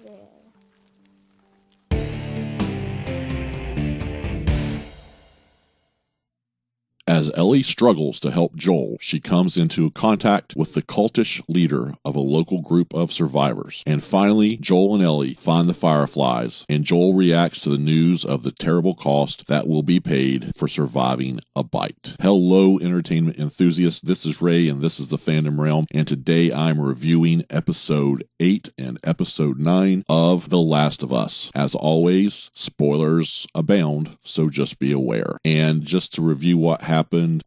there. As Ellie struggles to help Joel, she comes into contact with the cultish leader of a local group of survivors. And finally, Joel and Ellie find the fireflies, and Joel reacts to the news of the terrible cost that will be paid for surviving a bite. Hello, entertainment enthusiasts. This is Ray, and this is the Fandom Realm, and today I'm reviewing Episode 8 and Episode 9 of The Last of Us. As always, spoilers abound, so just be aware. And just to review what happened in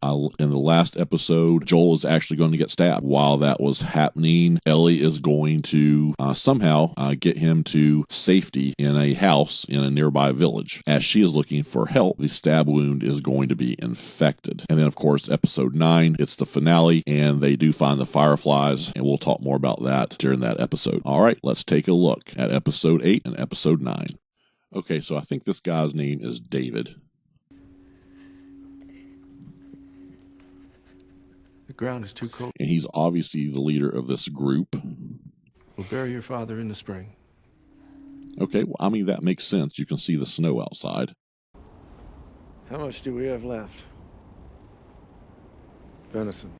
the last episode, Joel is actually going to get stabbed. While that was happening, Ellie is going to somehow get him to safety in a house in a nearby village. As she is looking for help, the stab wound is going to be infected. And then, of course, episode 9, it's the finale, and they do find the fireflies, and we'll talk more about that during that episode. All right, let's take a look at episode 8 and episode 9. Okay, so I think this guy's name is David. The ground is too cold. And he's obviously the leader of this group. We'll bury your father in the spring. Okay, well, I mean, that makes sense. You can see the snow outside. How much do we have left? Venison.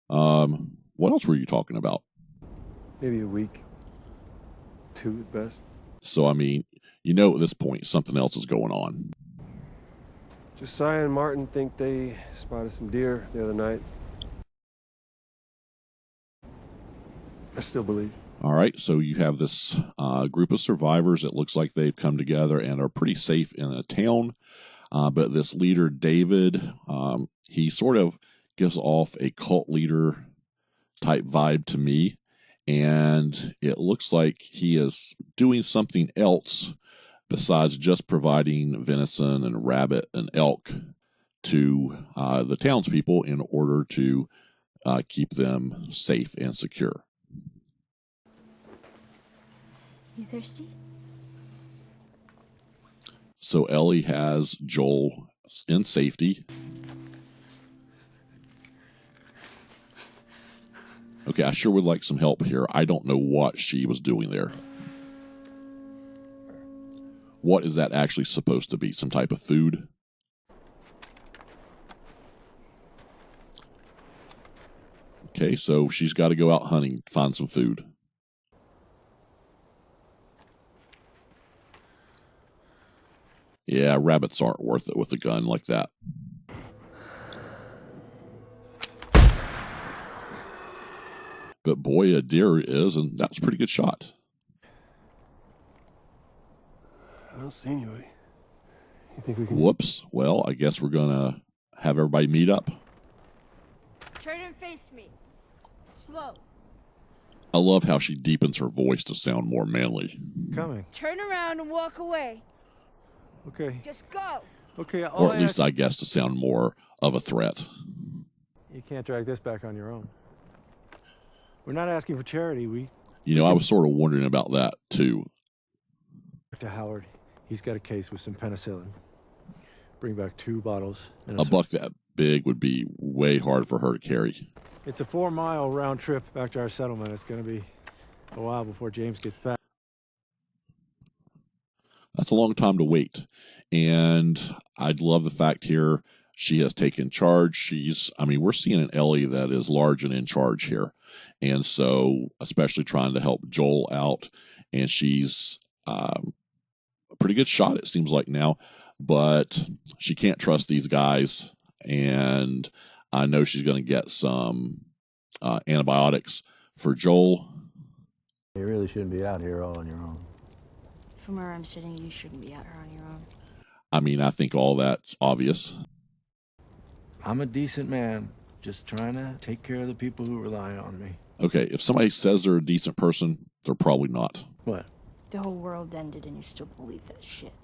What else were you talking about? Maybe a week. 2 at best. So, I mean, you know at this point something else is going on. Josiah and Martin think they spotted some deer the other night. I still believe. All right, so you have this group of survivors. It looks like they've come together and are pretty safe in a town. But this leader, David, he sort of gives off a cult leader type vibe to me. And it looks like he is doing something else besides just providing venison and rabbit and elk to the townspeople in order to keep them safe and secure. You thirsty? So Ellie has Joel in safety. Okay, I sure would like some help here. I don't know what she was doing there. What is that actually supposed to be? Some type of food? Okay, so she's got to go out hunting, find some food. Yeah, rabbits aren't worth it with a gun like that. But boy, a deer is, and that was a pretty good shot. I don't see anybody. You think we can... Whoops. Well, I guess we're going to have everybody meet up. Turn and face me. Slow. I love how she deepens her voice to sound more manly. Coming. Turn around and walk away. Okay. Just go. Okay, Or at least, I guess, to sound more of a threat. You can't drag this back on your own. We're not asking for charity. You know, I was sort of wondering about that, too. To Howard. He's got a case with some penicillin. Bring back 2 bottles. And A buck that big would be way hard for her to carry. It's a 4-mile round trip back to our settlement. It's going to be a while before James gets back. That's a long time to wait. And I'd love the fact here she has taken charge. We're seeing an Ellie that is large and in charge here. And so, especially trying to help Joel out. And she's a pretty good shot, it seems like now. But she can't trust these guys. And I know she's going to get some antibiotics for Joel. You really shouldn't be out here all on your own. From where I'm sitting, you shouldn't be out here on your own. I mean, I think all that's obvious. I'm a decent man, just trying to take care of the people who rely on me. Okay, if somebody says they're a decent person, they're probably not. What? The whole world ended and you still believe that shit.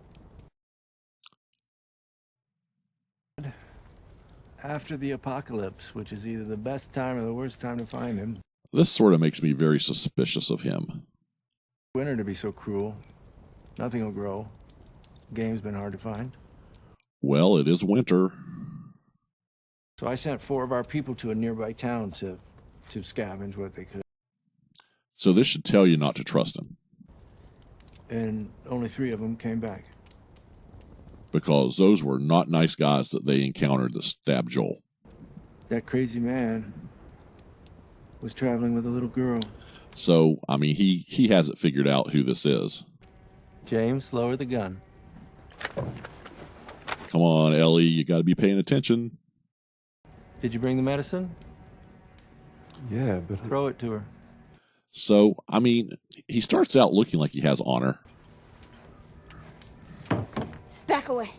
After the apocalypse, which is either the best time or the worst time to find him. This sort of makes me very suspicious of him. Winter to be so cruel. Nothing will grow. Game's been hard to find. Well, it is winter. So I sent 4 of our people to a nearby town to scavenge what they could. So this should tell you not to trust him. and only 3 of them came back. Because those were not nice guys that they encountered that stabbed Joel. That crazy man was traveling with a little girl. So, I mean, he has it figured out who this is. James, lower the gun. Come on, Ellie, you got to be paying attention. Did you bring the medicine? Yeah, but... Throw it to her. So, I mean, he starts out looking like he has honor. Back away.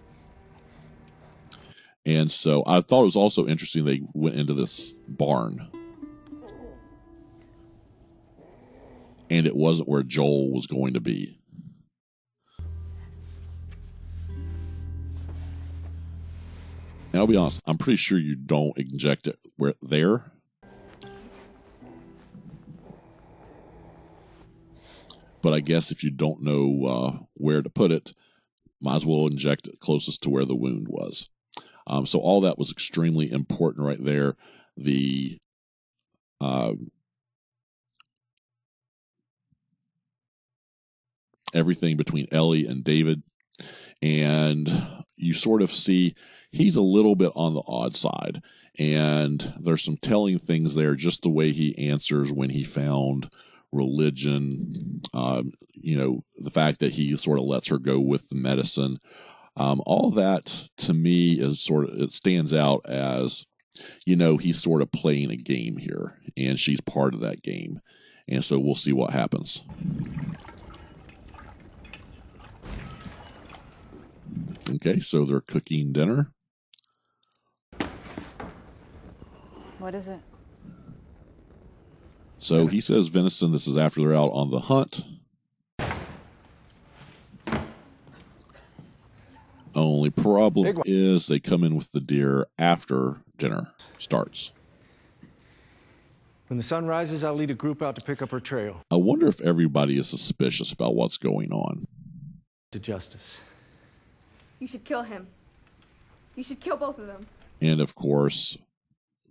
And so I thought it was also interesting they went into this barn. And it wasn't where Joel was going to be. Now, I'll be honest, I'm pretty sure you don't inject it there. But I guess if you don't know where to put it, might as well inject it closest to where the wound was. So all that was extremely important right there. The everything between Ellie and David, and you sort of see he's a little bit on the odd side, and there's some telling things there, just the way he answers when he found religion, the fact that he sort of lets her go with the medicine. All that to me is it stands out as, he's sort of playing a game here, and she's part of that game. And so we'll see what happens. Okay, so they're cooking dinner. What is it? So he says venison. This is after they're out on the hunt. Only problem is they come in with the deer after dinner starts. When the sun rises, I'll lead a group out to pick up her trail. I wonder if everybody is suspicious about what's going on. To justice. You should kill him. You should kill both of them. And of course,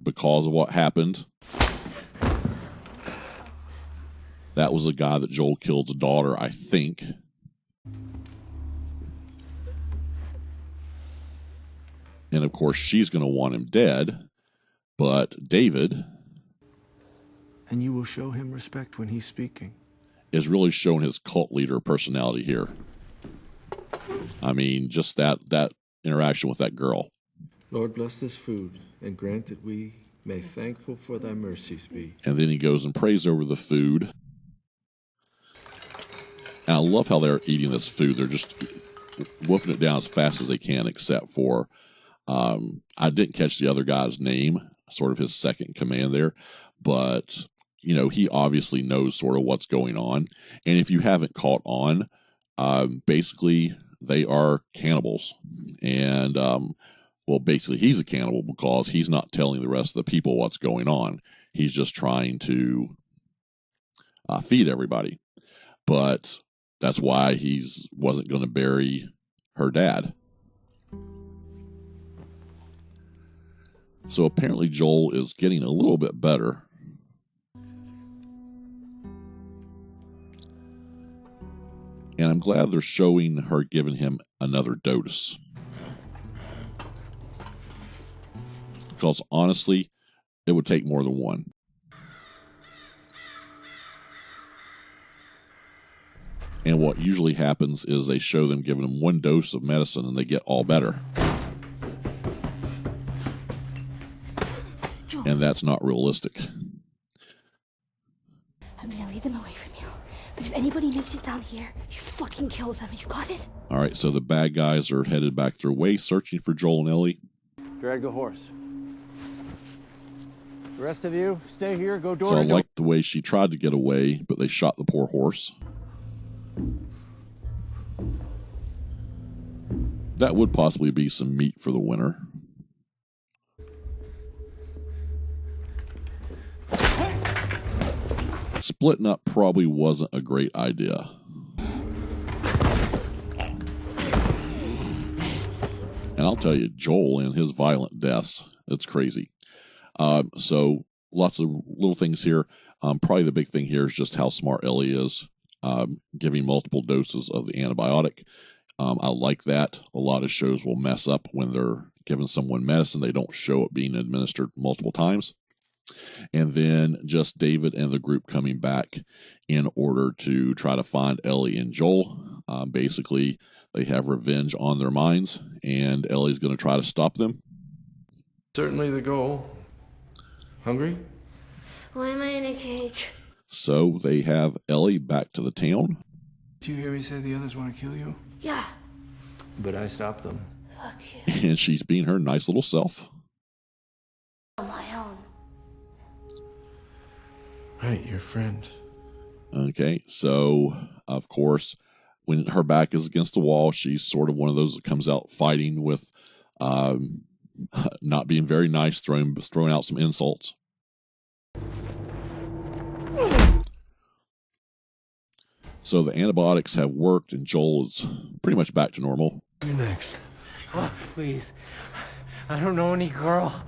because of what happened, that was the guy that Joel killed's daughter, I think. And of course, she's going to want him dead. But David... And you will show him respect when he's speaking. Is really showing his cult leader personality here. I mean, just that interaction with that girl. Lord, bless this food, and grant that we may thankful for thy mercies be. And then he goes and prays over the food. And I love how they're eating this food. They're just wolfing it down as fast as they can, except for... I didn't catch the other guy's name, sort of his second in command there. But... he obviously knows sort of what's going on. And if you haven't caught on, basically they are cannibals. And, basically he's a cannibal because he's not telling the rest of the people what's going on. He's just trying to feed everybody. But that's why he wasn't going to bury her dad. So apparently Joel is getting a little bit better. And I'm glad they're showing her giving him another dose. Because honestly, it would take more than one. And what usually happens is they show them giving them one dose of medicine and they get all better. Joel. And that's not realistic. I'm gonna lead them away from you. But if anybody makes it down here, you fucking kill them. You got it? All right, so the bad guys are headed back their way, searching for Joel and Ellie. Drag the horse. The rest of you, stay here, go door So I to door. liked the way she tried to get away, but they shot the poor horse. That would possibly be some meat for the winter. Splitting up probably wasn't a great idea. And I'll tell you, Joel and his violent deaths, it's crazy. So lots of little things here. Probably the big thing here is just how smart Ellie is. giving multiple doses of the antibiotic. I like that. A lot of shows will mess up when they're giving someone medicine. They don't show it being administered multiple times. And then just David and the group coming back in order to try to find Ellie and Joel. Basically, they have revenge on their minds, and Ellie's going to try to stop them. Certainly the goal. Hungry? Why am I in a cage? So they have Ellie back to the town. Did you hear me say the others want to kill you? Yeah. But I stopped them. Fuck you. And she's being her nice little self. On my own. Right, your friend. Okay, so, of course, when her back is against the wall, she's sort of one of those that comes out fighting with not being very nice, throwing out some insults. So the antibiotics have worked, and Joel is pretty much back to normal. You're next. Oh, please. I don't know any girl.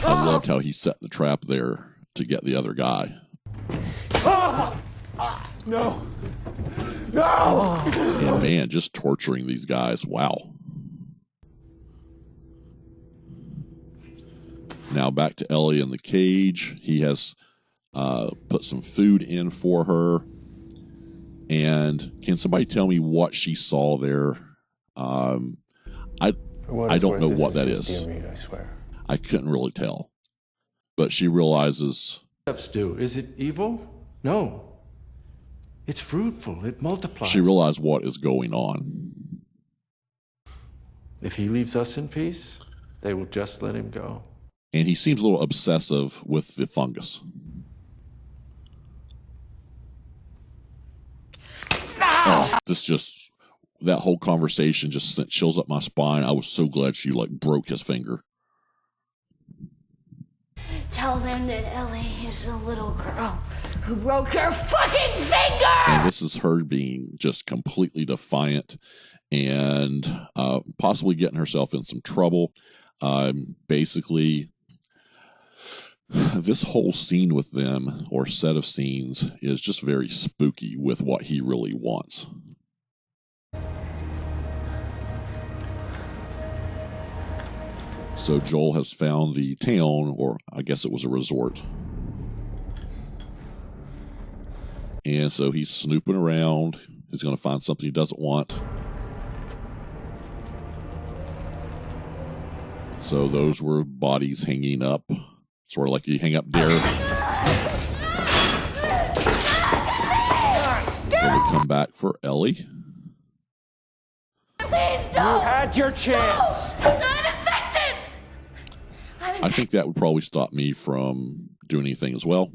I loved how he set the trap there to get the other guy. No. No! And man, just torturing these guys. Wow. Now back to Ellie in the cage. He has put some food in for her. And can somebody tell me what she saw there? I don't know what that is. I swear. I couldn't really tell. But she realizes... Steps do. Is it evil? No. It's fruitful. It multiplies. She realized what is going on. If he leaves us in peace, they will just let him go. And he seems a little obsessive with the fungus. Oh, that whole conversation just sent chills up my spine. I was so glad she broke his finger. Tell them that Ellie is a little girl who broke her fucking finger! And this is her being just completely defiant and possibly getting herself in some trouble. Basically, this whole scene with them, or set of scenes, is just very spooky with what he really wants. So Joel has found the town, or I guess it was a resort. And so he's snooping around. He's going to find something he doesn't want. So those were bodies hanging up. Sort of like you hang up deer. So we come back for Ellie. Please don't! You had your chance! No! I'm infected! I think that would probably stop me from doing anything as well.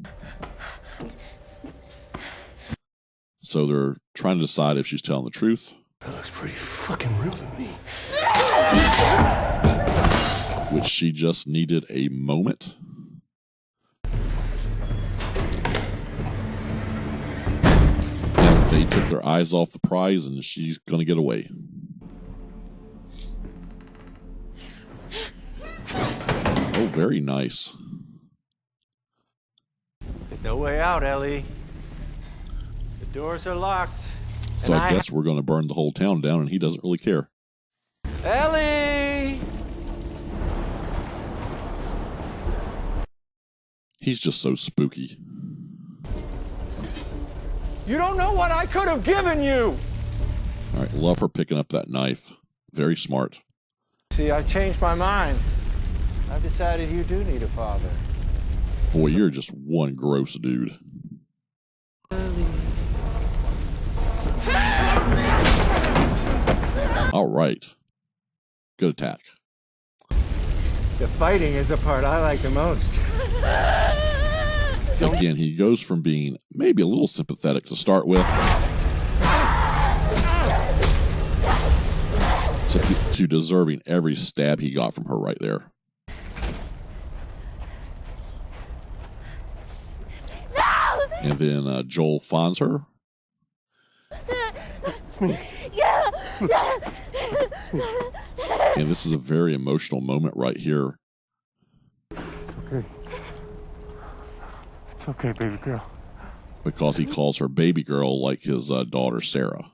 So they're trying to decide if she's telling the truth. That looks pretty fucking real to me. Which she just needed a moment. And they took their eyes off the prize, and she's going to get away. Oh, very nice. There's no way out, Ellie. The doors are locked. So I guess we're going to burn the whole town down, and he doesn't really care. Ellie! He's just so spooky. You don't know what I could have given you! All right, love her picking up that knife. Very smart. See, I've changed my mind. I've decided you do need a father. Boy, you're just one gross dude. All right. Good attack. The fighting is the part I like the most. Again, he goes from being maybe a little sympathetic to start with to deserving every stab he got from her right there. No! And then Joel finds her. And this is a very emotional moment right here. Okay. It's okay, baby girl. because he calls her baby girl like his daughter Sarah.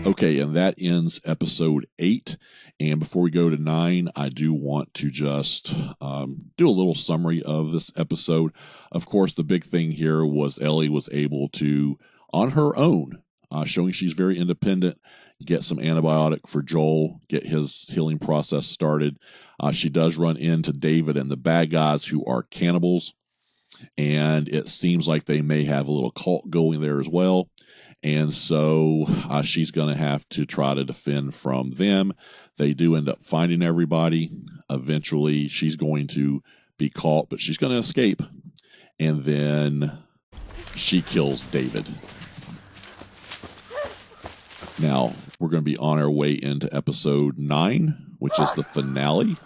Okay, and that ends episode 8. And before we go to 9, I do want to just do a little summary of this episode. Of course, the big thing here was Ellie was able to, on her own, showing she's very independent, get some antibiotic for Joel, get his healing process started. She does run into David and the bad guys who are cannibals, and it seems like they may have a little cult going there as well. And so she's going to have to try to defend from them. They do end up finding everybody. Eventually, she's going to be caught, but she's going to escape. And then she kills David. Now, we're going to be on our way into episode 9, which is the finale.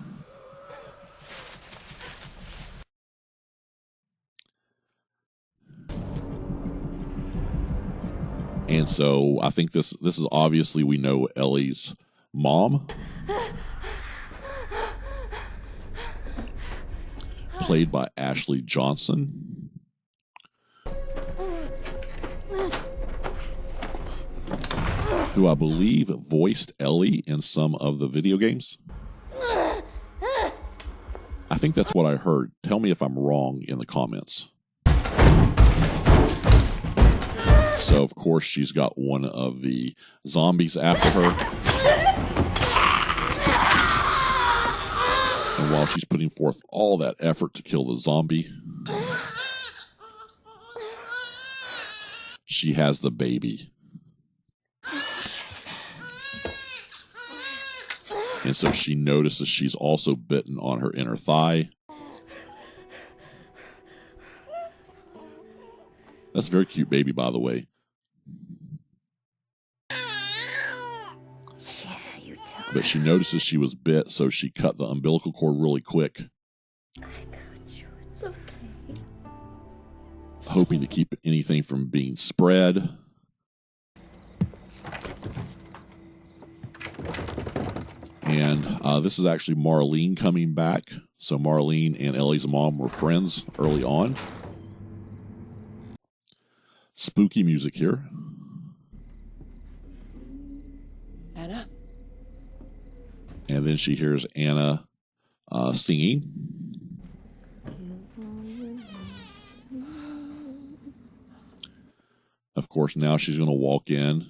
And so I think this is obviously, we know Ellie's mom, played by Ashley Johnson. Who I believe voiced Ellie in some of the video games. I think that's what I heard. Tell me if I'm wrong in the comments. So, of course, she's got one of the zombies after her. And while she's putting forth all that effort to kill the zombie, she has the baby. And so she notices she's also bitten on her inner thigh. That's a very cute baby, by the way. Yeah, you tell But she notices she was bit, so she cut the umbilical cord really quick. I got you. It's okay. Hoping to keep anything from being spread. And this is actually Marlene coming back. So Marlene and Ellie's mom were friends early on. Spooky music here. Anna? And then she hears Anna singing. Of course, now she's going to walk in.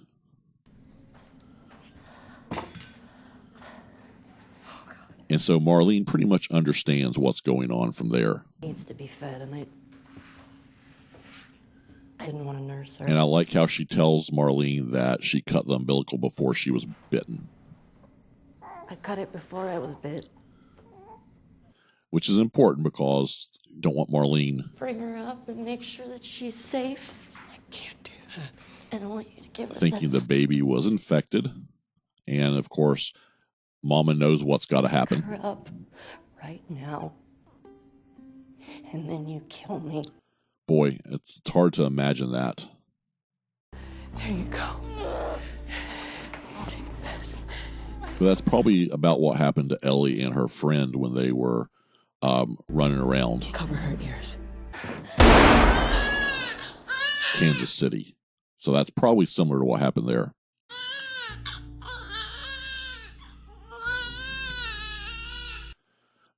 And so Marlene pretty much understands what's going on from there. Needs to be fed, and I didn't want to nurse her. And I like how she tells Marlene that she cut the umbilical before she was bitten. I cut it before I was bit. Which is important because you don't want Marlene Bring her up and make sure that she's safe. I can't do that. And I want you to give her thinking this. the baby was infected. And of course, Mama knows what's got to happen. Her up right now. And then you kill me. Boy, it's hard to imagine that. There you go. Take this. But that's probably about what happened to Ellie and her friend when they were running around Cover her ears. Kansas City. So that's probably similar to what happened there.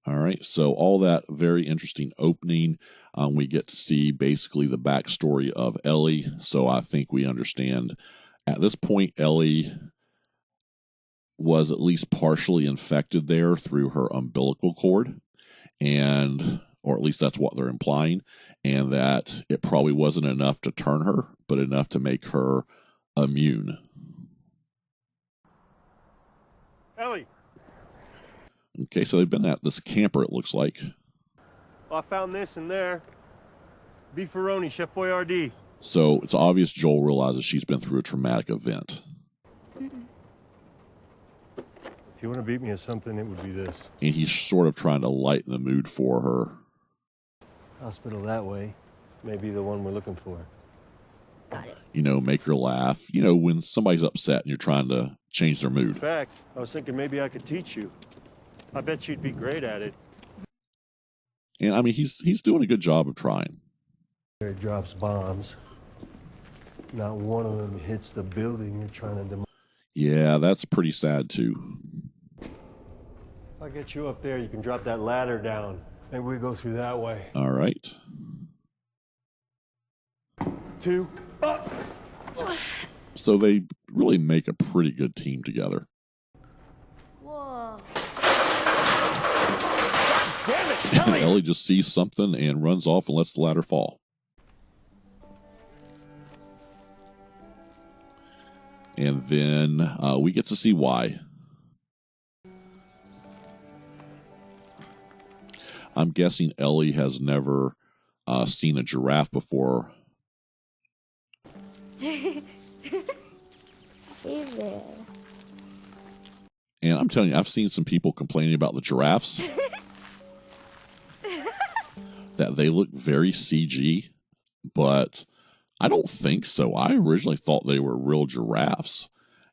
All right, so all that very interesting opening. We get to see basically the backstory of Ellie. So I think we understand at this point, Ellie was at least partially infected there through her umbilical cord, or at least that's what they're implying, and that it probably wasn't enough to turn her, but enough to make her immune. Ellie! Okay, so they've been at this camper, it looks like. Well, I found this in there. Beefaroni, Chef Boyardee. So it's obvious Joel realizes she's been through a traumatic event. If you want to beat me at something, it would be this. And he's sort of trying to lighten the mood for her. Hospital that way may be the one we're looking for. Got it. You know, make her laugh. You know, when somebody's upset and you're trying to change their In mood. fact, I was thinking maybe I could teach you. I bet you'd be great at it. And I mean, he's doing a good job of trying. It drops bombs. Not one of them hits the building you're trying to demolish. Yeah, that's pretty sad too. If I get you up there, you can drop that ladder down. Maybe we go through that way. All right. 2, up! So they really make a pretty good team together. Whoa. Damn it, Ellie! Ellie just sees something and runs off and lets the ladder fall. And then we get to see why. I'm guessing Ellie has never seen a giraffe before. Hey there. And I'm telling you, I've seen some people complaining about the giraffes. That they look very CG, but I don't think so. I originally thought they were real giraffes.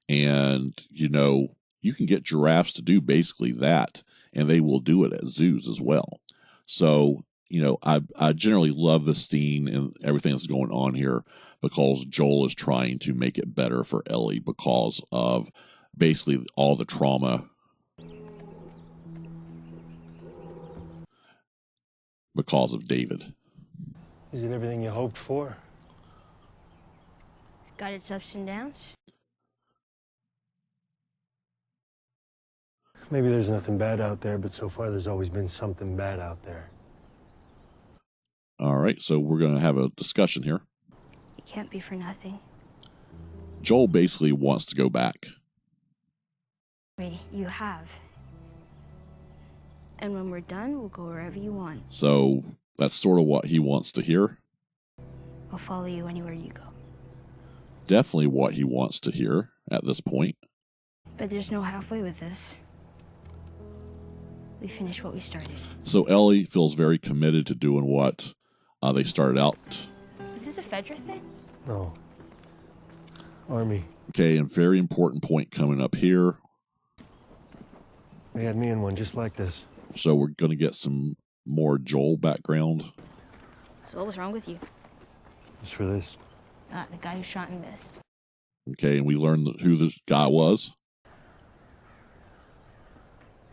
And, you know, you can get giraffes to do basically that, and they will do it at zoos as well. So, you know, I generally love this scene and everything that's going on here because Joel is trying to make it better for Ellie because of basically all the trauma. Because of David. Is it everything you hoped for? Got its ups and downs. Maybe there's nothing bad out there, but so far there's always been something bad out there. All right, so we're going to have a discussion here. It can't be for nothing. Joel basically wants to go back. You have. And when we're done, we'll go wherever you want. So that's sort of what he wants to hear. I'll follow you anywhere you go. Definitely what he wants to hear at this point. But there's no halfway with this. We finished what we started. So Ellie feels very committed to doing what they started out. Was this a Fedra thing? No. Army. Okay, and very important point coming up here. They had me in one just like this. So we're going to get some more Joel background. So what was wrong with you? Just for this. The guy who shot and missed. Okay, and we learned who this guy was.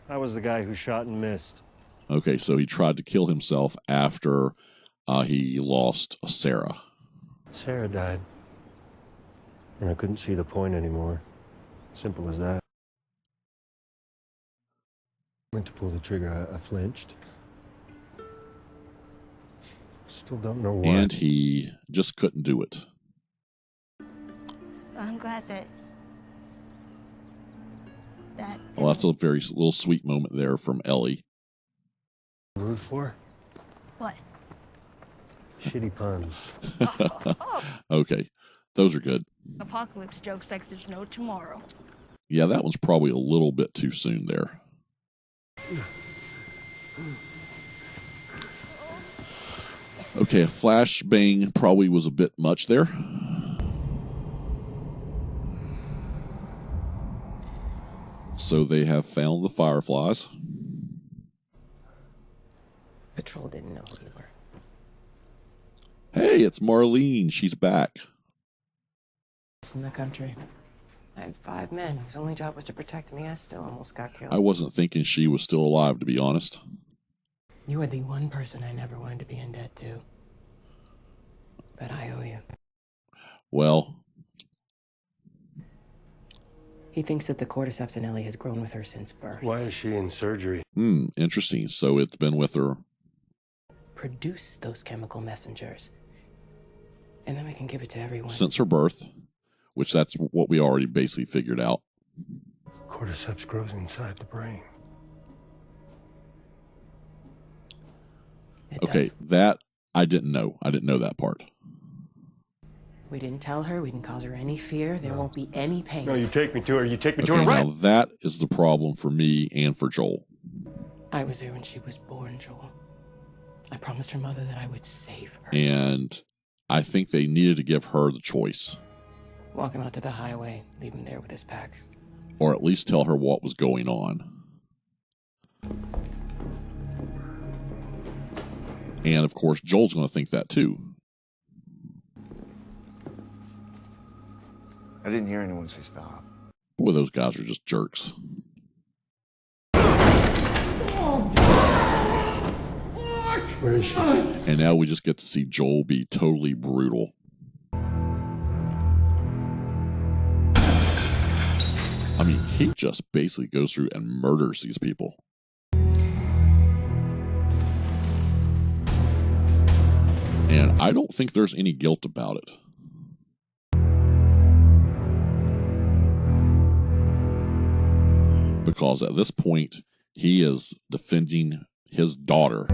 I was the guy who shot and missed. Okay, so he tried to kill himself after he lost Sarah. Sarah died. And I couldn't see the point anymore. Simple as that. Went to pull the trigger, I flinched. Still don't know why. And he just couldn't do it. I'm glad that... Well, that's a very little sweet moment there from Ellie. Root for? What? Shitty puns. Okay, those are good. Apocalypse jokes like there's no tomorrow. Yeah, that one's probably a little bit too soon there. Okay, a flashbang probably was a bit much there. So they have found the fireflies. Patrol didn't know who you were. Hey, it's Marlene. She's back. It's in the country. I had 5 men whose only job was to protect me. I still almost got killed. I wasn't thinking she was still alive, to be honest. You are the one person I never wanted to be in debt to. But I owe you. Well, He thinks that the cordyceps in Ellie has grown with her since birth. Why is she in surgery? Interesting. So it's been with her. Produce those chemical messengers. And then we can give it to everyone. Since her birth, which that's what we already basically figured out. Cordyceps grows inside the brain. It Okay, does. that I didn't know. I didn't know that part. We didn't tell her. We didn't cause her any fear. There won't be any pain. No, you take me to her. You take me to Okay, her right. now that is the problem for me and for Joel. I was there when she was born, Joel. I promised her mother that I would save her. And I think they needed to give her the choice. Walk him out to the highway. Leave him there with his pack. Or at least tell her what was going on. And of course, Joel's going to think that too. I didn't hear anyone say stop. Boy, those guys are just jerks. Where is she? And now we just get to see Joel be totally brutal. I mean, he just basically goes through and murders these people. And I don't think there's any guilt about it. Because at this point, he is defending his daughter.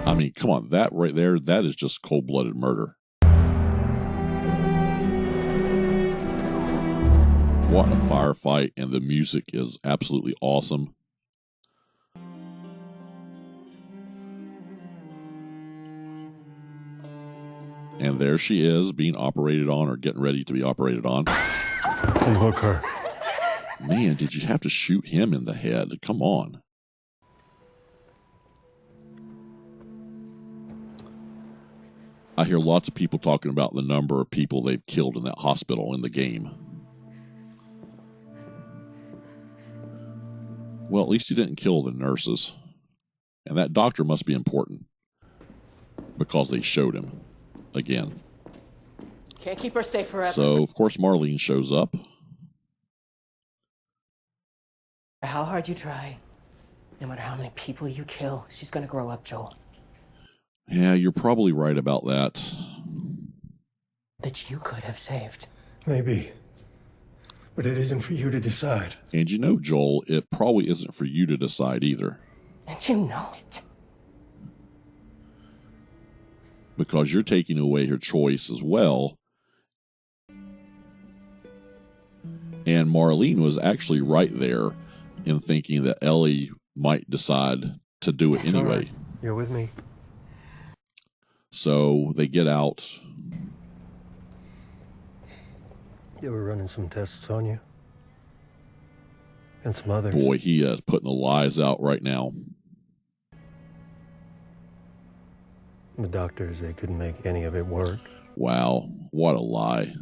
I mean, come on, that right there, that is just cold-blooded murder. What a firefight, and the music is absolutely awesome. And there she is, being operated on, or getting ready to be operated on. Hey, hook her. Man, did you have to shoot him in the head? Come on. I hear lots of people talking about the number of people they've killed in that hospital in the game. Well, at least he didn't kill the nurses. And that doctor must be important. Because they showed him. Again. Can't keep her safe forever. So, of course, Marlene shows up. How hard you try, no matter how many people you kill, she's gonna grow up, Joel. Yeah, you're probably right about that. That you could have saved. Maybe. But it isn't for you to decide. And you know, Joel, it probably isn't for you to decide either. And you know it. Because you're taking away her choice as well. And Marlene was actually right there in thinking that Ellie might decide to do it anyway. Right. You're with me. So they get out. You were running some tests on you? And some others. Boy, he is putting the lies out right now. The doctors, they couldn't make any of it work. Wow, what a lie.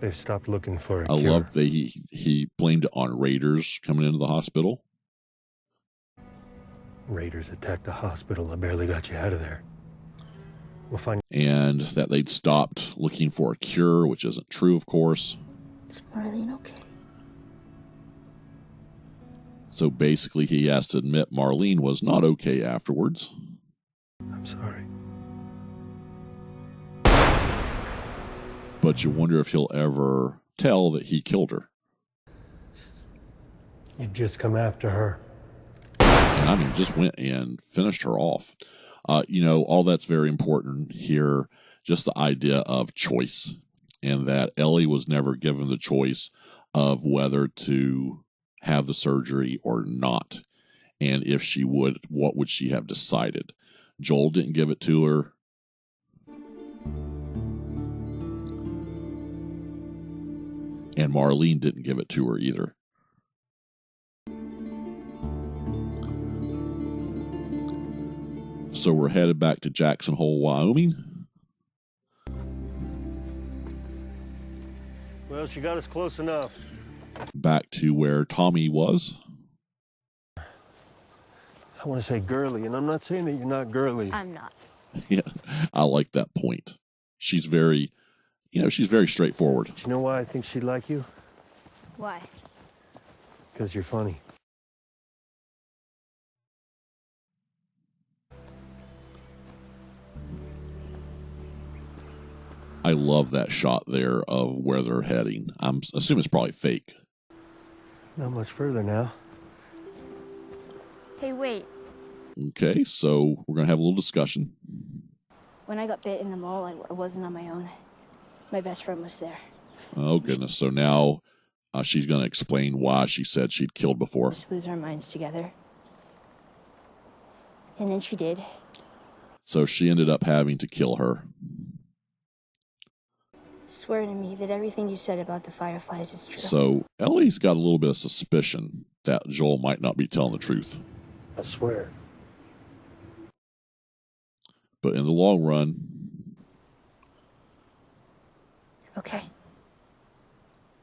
They've stopped looking for a I cure. love that he blamed it on raiders coming into the hospital. Raiders attacked the hospital. I barely got you out of there. We'll find. And that they'd stopped looking for a cure, which isn't true, of course. Is Marlene okay? So basically, he has to admit Marlene was not okay afterwards. I'm sorry. But you wonder if he'll ever tell that he killed her. You'd just come after her. And I mean, just went and finished her off. You know, all that's very important here. Just the idea of choice. And that Ellie was never given the choice of whether to have the surgery or not. And if she would, what would she have decided? Joel didn't give it to her. And Marlene didn't give it to her either. So we're headed back to Jackson Hole, Wyoming. Well, she got us close enough. Back to where Tommy was. I want to say girly, and I'm not saying that you're not girly. I'm not. Yeah, I like that point. She's very, she's very straightforward. Do you know why I think she'd like you? Why? Because you're funny. I love that shot there of where they're heading. I'm assuming it's probably fake. Not much further now. Hey, wait. Okay, so we're going to have a little discussion. When I got bit in the mall, I wasn't on my own. My best friend was there. Oh, goodness. So now she's going to explain why she said she'd killed before. Let's lose our minds together. And then she did. So she ended up having to kill her. Swear to me that everything you said about the fireflies is true. So Ellie's got a little bit of suspicion that Joel might not be telling the truth. I swear. But in the long run, Okay.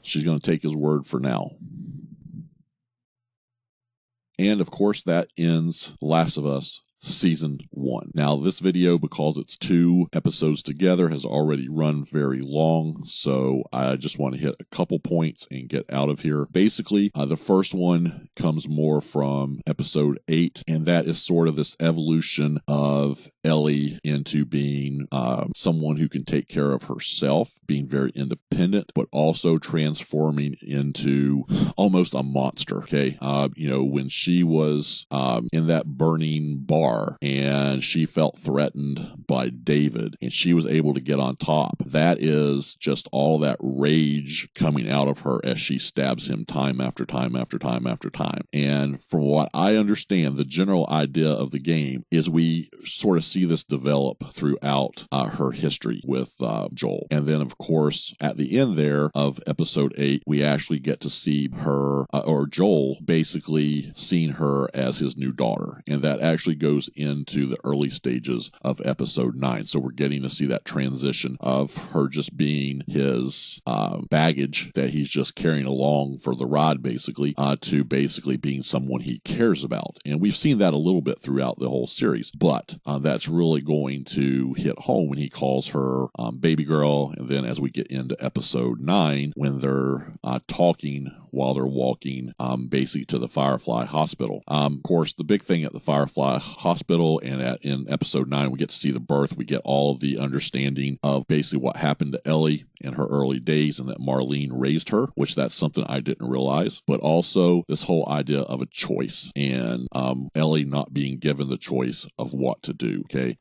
she's going to take his word for now. And of course, that ends The Last of Us Season 1. Now, this video, because it's 2 episodes together, has already run very long, so I just want to hit a couple points and get out of here. Basically, the first one comes more from episode 8, and that is sort of this evolution of Ellie into being someone who can take care of herself, being very independent, but also transforming into almost a monster, okay? When she was in that burning bar, and she felt threatened by David, and she was able to get on top. That is just all that rage coming out of her as she stabs him time after time after time after time. And from what I understand, the general idea of the game is we sort of see this develop throughout her history with Joel. And then, of course, at the end there of episode 8, we actually get to see her, or Joel, basically seeing her as his new daughter. And that actually goes into the early stages of episode 9. So we're getting to see that transition of her just being his baggage that he's just carrying along for the ride, basically, to basically being someone he cares about. And we've seen that a little bit throughout the whole series, but that's really going to hit home when he calls her baby girl. And then as we get into episode 9, when they're talking while they're walking basically to the Firefly Hospital. Of course, the big thing at the Firefly Hospital and in episode 9, we get to see the birth. We get all of the understanding of basically what happened to Ellie in her early days and that Marlene raised her, which that's something I didn't realize. But also this whole idea of a choice and Ellie not being given the choice of what to do, okay?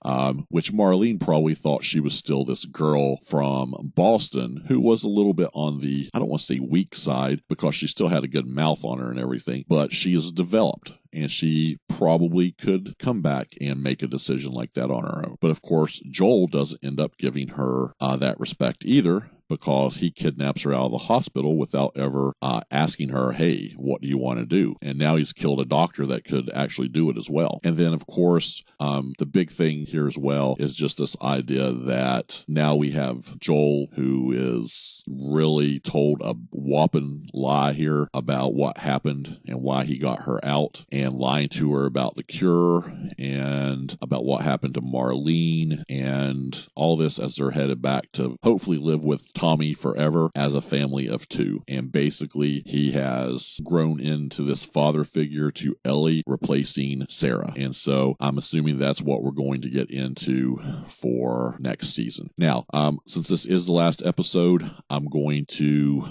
Which Marlene probably thought she was still this girl from Boston who was a little bit on the, I don't want to say weak side, because she still had a good mouth on her and everything, but she is developed. And she probably could come back and make a decision like that on her own. But of course, Joel doesn't end up giving her that respect either, because he kidnaps her out of the hospital without ever asking her, hey, what do you want to do? And now he's killed a doctor that could actually do it as well. And then, of course, the big thing here as well is just this idea that now we have Joel, who is really told a whopping lie here about what happened and why he got her out, and lying to her about the cure and about what happened to Marlene, and all this as they're headed back to hopefully live with Tommy forever as a family of 2. And basically, he has grown into this father figure to Ellie, replacing Sarah. And so I'm assuming that's what we're going to get into for next season. Now, since this is the last episode, I'm going to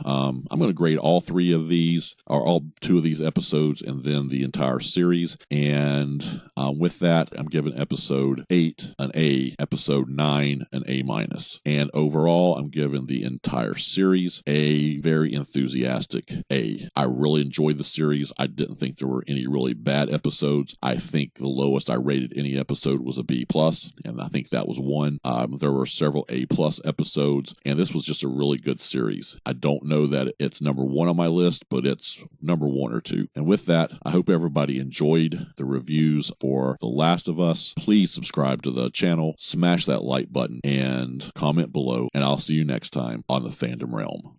grade all 3 of these, or all 2 of these episodes, and then the entire series. And with that, I'm giving episode 8 an A, episode 9 an A-. And overall, I'm giving the entire series a very enthusiastic A. I really enjoyed the series. I didn't think there were any really bad episodes. I think the lowest I rated any episode was a B+, and I think that was 1. There were several A+ episodes, and this was just a really good series. I don't know that it's number 1 on my list, but it's number 1 or 2. And with that, I hope everybody enjoyed the reviews for The Last of Us. Please subscribe to the channel, smash that like button, and comment below, and I'll see you next time on the Fandom Realm.